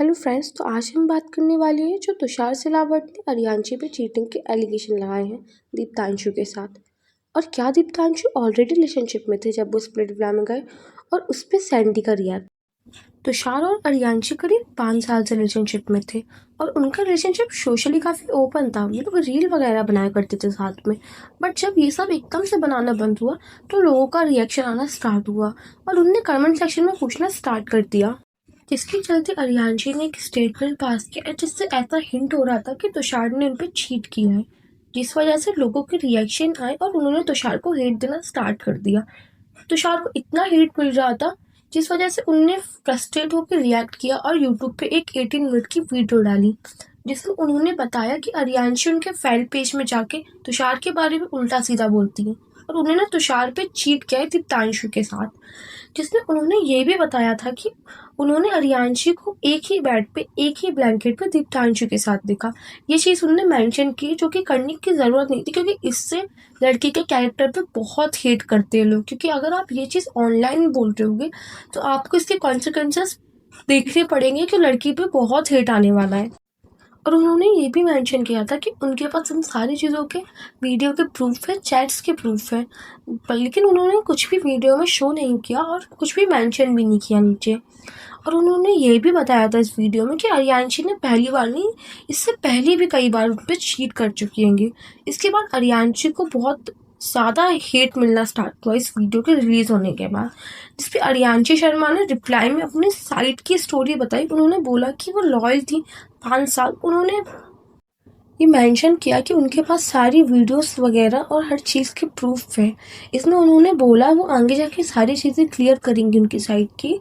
Hello friends, तो आज हम बात करने वाले हैं जो तुषार सिलावट ने अरियांशी पे चीटिंग के एलिगेशन लगाए हैं दीप्तांशु के साथ। और क्या दीप्तांशु ऑलरेडी रिलेशनशिप में थे जब वो स्प्लिट विला में गए, और उस पर सैंडी का रिएक्ट। तुषार और अरियांशी करीब 5 साल से रिलेशनशिप में थे और उनका रिलेशनशिप सोशली काफ़ी ओपन था। ये लोग रील वगैरह बनाया करते थे साथ में। बट जब ये सब एकदम से बनाना बंद हुआ तो लोगों का रिएक्शन आना स्टार्ट हुआ और उनने कमेंट सेक्शन में पूछना स्टार्ट कर दिया, जिसके चलते अरियांशी ने एक स्टेटमेंट पास किया जिससे ऐसा हिंट हो रहा था कि तुषार ने उन पर चीट किया है, जिस वजह से लोगों के रिएक्शन आए और उन्होंने तुषार को हेट देना स्टार्ट कर दिया। तुषार को इतना हेट मिल रहा था जिस वजह से उनने फ्रस्ट्रेट होकर रिएक्ट किया और यूट्यूब पे एक 18 मिनट की वीडियो डाली जिसमें उन्होंने बताया कि अरियांशी उनके फैन पेज में जाके तुषार के बारे में उल्टा सीधा बोलती है और उन्होंने तुषार पे चीट किया है दीप्तांशु के साथ, जिसमें उन्होंने ये भी बताया था कि उन्होंने अरियांशी को एक ही बेड पे एक ही ब्लैंकेट पे दीप्तांशु के साथ देखा। ये चीज़ उन्होंने मेंशन की जो कि करने की ज़रूरत नहीं थी, क्योंकि इससे लड़की के कैरेक्टर पे बहुत हेट करते हैं लोग। क्योंकि अगर आप ये चीज़ ऑनलाइन बोल रहे होगे तो आपको इसके कॉन्सिक्वेंसेस देखने पड़ेंगे कि लड़की पे बहुत हेट आने वाला है। और उन्होंने ये भी मेंशन किया था कि उनके पास इन सारी चीज़ों के वीडियो के प्रूफ है, चैट्स के प्रूफ है, लेकिन उन्होंने कुछ भी वीडियो में शो नहीं किया और कुछ भी मेंशन भी नहीं किया नीचे। और उन्होंने ये भी बताया था इस वीडियो में कि अरियांशी ने पहली बार नहीं, इससे पहले भी कई बार उन पर चीट कर चुकी होंगी। इसके बाद अरियांशी को बहुत ज़्यादा हेट मिलना स्टार्ट हुआ इस वीडियो के रिलीज़ होने के बाद, जिस पे अरियांशी शर्मा ने रिप्लाई में अपनी साइट की स्टोरी बताई। उन्होंने बोला कि वो लॉयल थी 5 साल। उन्होंने ये मेंशन किया कि उनके पास सारी वीडियोस वगैरह और हर चीज़ के प्रूफ है। इसमें उन्होंने बोला वो आगे जाके सारी चीज़ें क्लियर करेंगी उनकी साइड की।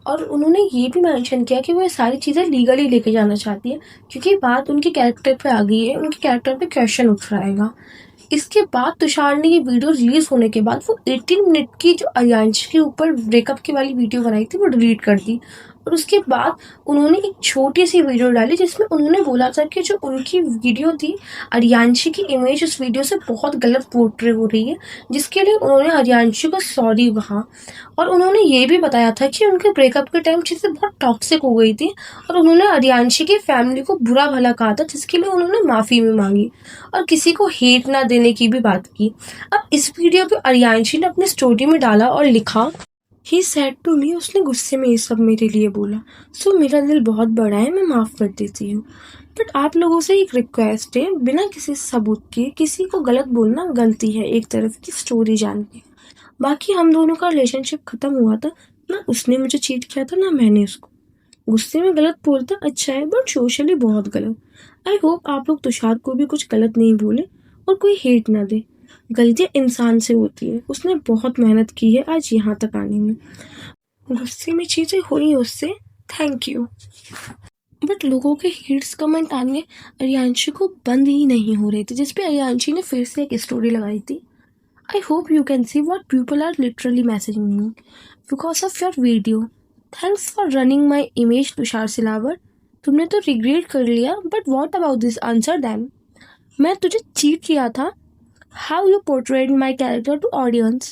और उन्होंने ये भी मेंशन किया कि वो ये सारी चीज़ें लीगली लेके जाना चाहती है, क्योंकि बात उनके कैरेक्टर पे आ गई है, उनके कैरेक्टर पे क्वेश्चन उठ रहेगा। इसके बाद तुषार ने ये वीडियो रिलीज होने के बाद वो 18 मिनट की जो अरियांशी के ऊपर ब्रेकअप की वाली वीडियो बनाई थी वो डिलीट कर दी। और उसके बाद उन्होंने एक छोटी सी वीडियो डाली जिसमें उन्होंने बोला था कि जो उनकी वीडियो थी, अरियांशी की इमेज उस वीडियो से बहुत गलत पोर्ट्रे हो रही है, जिसके लिए उन्होंने अरियांशी को सॉरी कहा। और उन्होंने ये भी बताया था कि उनके ब्रेकअप के टाइम चीज़ें बहुत टॉक्सिक हो गई थी और उन्होंने अरियांशी की फैमिली को बुरा भला कहा था, जिसके लिए उन्होंने माफ़ी भी मांगी और किसी को हेट ना देने की भी बात की। अब इस वीडियो पे अरियांशी ने अपनी स्टोरी में डाला और लिखा, ही सैड टू मी, उसने गुस्से में ये सब मेरे लिए बोला, सो मेरा दिल बहुत बड़ा है, मैं माफ़ कर देती हूँ। बट आप लोगों से एक रिक्वेस्ट है, बिना किसी सबूत के किसी को गलत बोलना गलती है एक तरफ की स्टोरी जान के। बाकी हम दोनों का रिलेशनशिप ख़त्म हुआ था, ना उसने मुझे चीट किया था ना मैंने उसको। गुस्से में गलत बोलता अच्छा है, बट सोशली बहुत गलत। आई होप आप लोग तुषार को भी कुछ गलत नहीं बोले और कोई हेट ना दे। गलतियाँ इंसान से होती है, उसने बहुत मेहनत की है आज यहाँ तक आने में। गुस्से में चीज़ें हुई उससे, थैंक यू। बट लोगों के हेट्स कमेंट आने अरियांशी को बंद ही नहीं हो रहे थे, जिसपे अरियांशी ने फिर से एक स्टोरी लगाई थी। I hope you can see what people are literally messaging me because of your video. Thanks for running my image, Tushar Silawat. तुमने तो रिग्रेट कर लिया, but what about this? Answer them. मैं तुझे चीट किया था। How you portrayed my character to audience.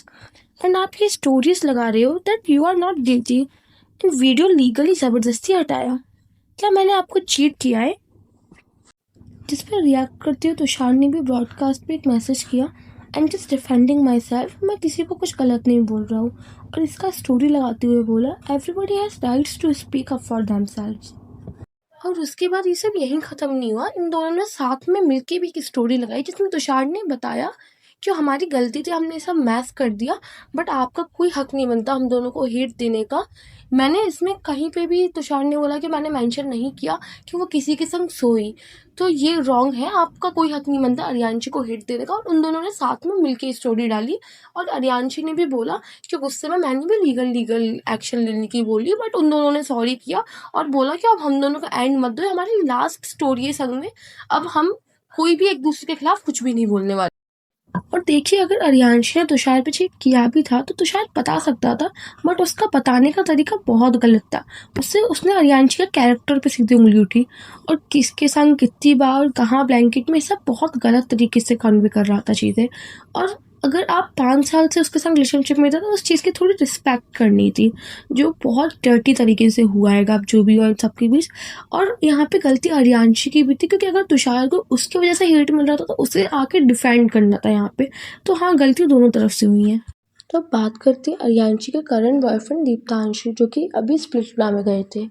And आप ये स्टोरीज लगा रहे हो that you are not guilty. Video legally ज़बरदस्ती हटाया। क्या मैंने आपको चीट किया है? जिस पर रिएक्ट करते हुए तुषार ने भी ब्रॉडकास्ट पे एक मैसेज किया, and just defending my self, मैं किसी को कुछ गलत नहीं बोल रहा हूँ। और इसका स्टोरी लगाते हुए बोला, everybody has rights to speak up for themselves. और उसके बाद ये सब यहीं ख़त्म नहीं हुआ, इन दोनों ने साथ में मिलके भी एक स्टोरी लगाई जिसमें तुषार ने बताया कि हमारी गलती थी, हमने सब मैस कर दिया, बट आपका कोई हक नहीं बनता हम दोनों को हेट देने का। मैंने इसमें कहीं पे भी तुषार ने बोला कि मैंने मेंशन नहीं किया कि वो किसी के संग सोई, तो ये रॉन्ग है। आपका कोई हक नहीं बनता अरियांशी को हेट देने का। और उन दोनों ने साथ में मिलके स्टोरी डाली और अरियांशी ने भी बोला कि गुस्से में मैंने भी लीगल एक्शन लेने की बोली, बट उन दोनों ने सॉरी किया और बोला कि अब हम दोनों का एंड मत दो, हमारी लास्ट स्टोरी है संग में, अब हम कोई भी एक दूसरे के खिलाफ कुछ भी नहीं बोलने वाले। और देखिए, अगर अरियांशी ने तुषार पे चीट किया भी था तो तुषार बता सकता था, बट उसका बताने का तरीका बहुत गलत था। उसने अरियांशी का कैरेक्टर पे सीधी उंगली उठी और किसके संग कितनी बार कहाँ ब्लैंकेट में, सब बहुत गलत तरीके से कन्वे कर रहा था चीज़ें। और अगर आप 5 साल से उसके साथ रिलेशनशिप में थे तो उस चीज़ की थोड़ी रिस्पेक्ट करनी थी, जो बहुत डर्टी तरीके से हुआ है अब जो भी हुआ इन सबके बीच। और यहाँ पे गलती अर्यांशी की भी थी, क्योंकि अगर तुषार को उसकी वजह से हेट मिल रहा था तो उसे आके डिफेंड करना था यहाँ पे। तो हाँ, गलती दोनों तरफ से हुई है। तो अब बात करते हैं अर्यांशी के करंट बॉयफ्रेंड दीप्तांशु, जो कि अभी स्प्लिट विला में गए थे,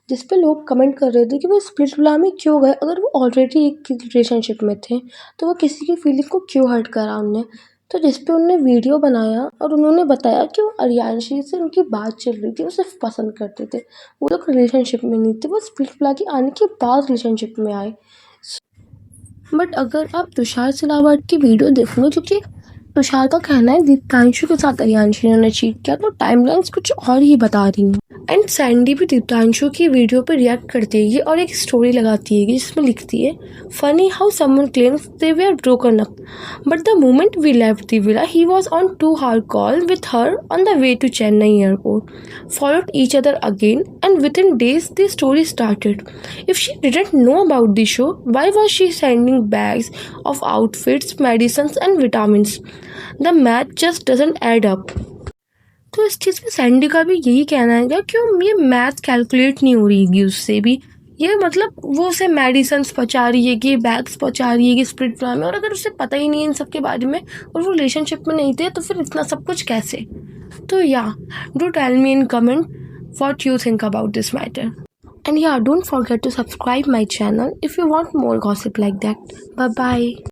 जिस पे लोग कमेंट कर रहे थे कि वो स्प्लिट विला में क्यों गए। अगर वो ऑलरेडी एक रिलेशनशिप में थे तो वो किसी की फीलिंग को क्यों हर्ट करा उनने। तो जिस पे उन्होंने वीडियो बनाया और उन्होंने बताया कि वो अर्यांशी से उनकी बात चल रही थी, वो सिर्फ पसंद करते थे, वो लोग रिलेशनशिप में नहीं थे, वो स्प्लिट विला के आने के बाद रिलेशनशिप में आए। बट अगर आप तुषार सिलावट की वीडियो देखोगे, क्योंकि तुषार का कहना है दीप्तांशु के साथ अर्यांशी ने चीट किया, तो टाइमलाइंस कुछ और ही बता रही हैं। एंड सैंडी भी दीप्तांशु की वीडियो पर रिएक्ट करती है और एक स्टोरी लगाती है जिसमें लिखती है, funny how someone claims they were broken up but the moment we left the villa he was on 2 hour call with her on the way to Chennai airport, followed each other again, and within days the story started. If she didn't know about the show, why was she sending bags of outfits, medicines and vitamins? The math just doesn't add up. तो इस चीज़ में Sandy का भी यही कहना है क्या, क्यों ये मैथ कैलकुलेट नहीं हो रही है उससे भी। ये मतलब वो उसे मेडिसिन्स पहुँचा रही है कि बैग्स पहुँचा रही है कि स्प्लिट विला में, और अगर उसे पता ही नहीं है इन सब के बारे में और वो रिलेशनशिप में नहीं थे तो फिर इतना सब कुछ कैसे। तो या do tell me in comment what you think about this matter. And yeah, don't forget to subscribe my channel if you want more gossip like that. Bye bye.